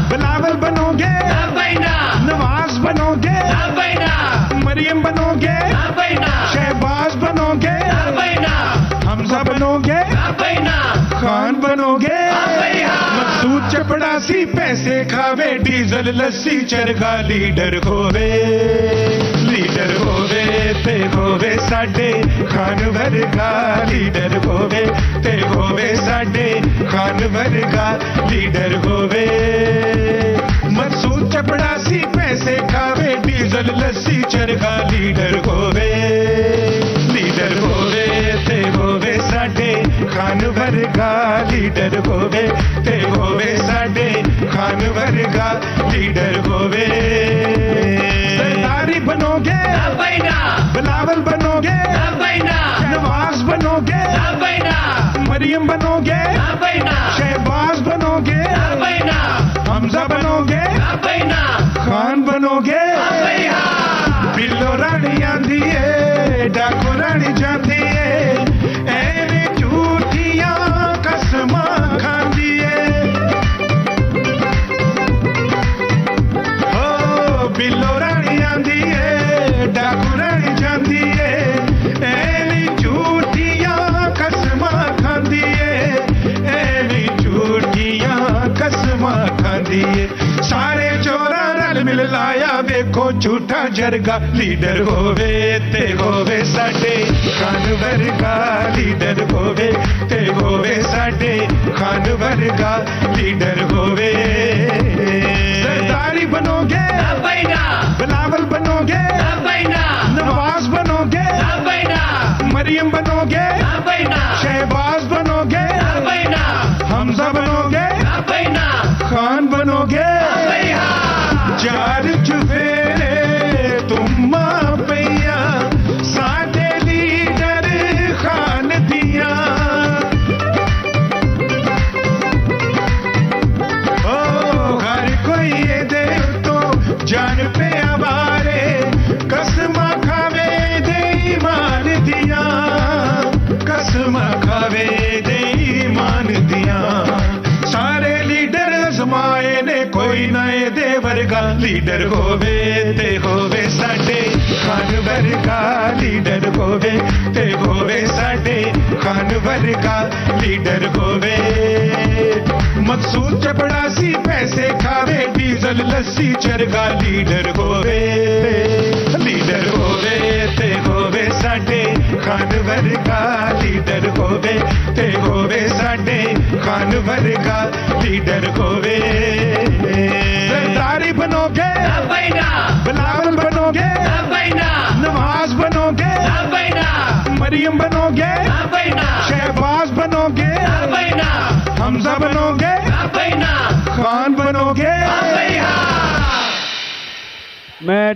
बिलावल बनोगे, नवाज बनोगे, मरियम बनोगे, शहबाज बनोगे, हमजा बनोगे, खान बनोगे, मकसूद चपड़ासी पैसे खावे, डीजल लस्सी चरखा लीडर होवे, लीडर होवे ते होवे साडे खान वर्गा, लीडर होवे ते होवे साडे खान वर्गा, लीडर होवे। मकसूद चपड़ासी पैसे खावे, डीजल लस्सी चरखा लीडर होवे, लीडर होवे ते होवे साडे खान वर्गा, लीडर होवे ते होवे साडे खान वर्गा, लीडर होवे। सरदारी बनोगे, बिलावल बनोगे, नवाज बनोगे, मरियम बनोगे, शहबाज बनोगे, हमजा बनोगे, खान बनोगे। बिल्लो रानी आंदी है, डाको रानी जाती है, एवें झूठियां कसमां खांदी है। ओ बिल्लो रानी आंदी है, डाको रानी जाती है, एवें झूठियां कसमां खांदी है, एवें झूठियां कसमां खांदी है। सारे चोरा रल मिल लाया, वेखो झूठा जरगा, लीडर होवे ते होवे साडे खान वर्गा, लीडर होवे ते होवे साडे खान वर्गा, लीडर होवे। सरदारी बनोगे, बिलावल बनोगे, नवाज बनोगे, मरियम बनोगे, शहबाज बनोगे, हमजा बनोगे, खान बनोगे। चार चुफेरे तुम पैया, साडे लीडर खान दिया। ओ हर कोई ये दे तो जान पे हमारे, कसमा खावे दे ईमान दिया, कसमा खावे दे ईमान दिया। सारे लीडर अजमाए ने, कोई नए दे वर्गा, लीडर होवे ते होवे साडे खान वर्गा, लीडर होवे ते होवे साडे खान वर्गा, लीडर होवे। मकसूद चपड़ासी पैसे खावे, डीजल लस्सी चरखा लीडर होवे, लीडर होवे ते होवे साडे खान वर्गा, लीडर होवे ते होवे साडे खान वर्गा, लीडर होवे। सरदारी बनोगे, बिलावल बनोगे, नवाज बनोगे, मरियम बनोगे, शहबाज बनोगे, हमजा बनोगे, खान बनोगे। मैं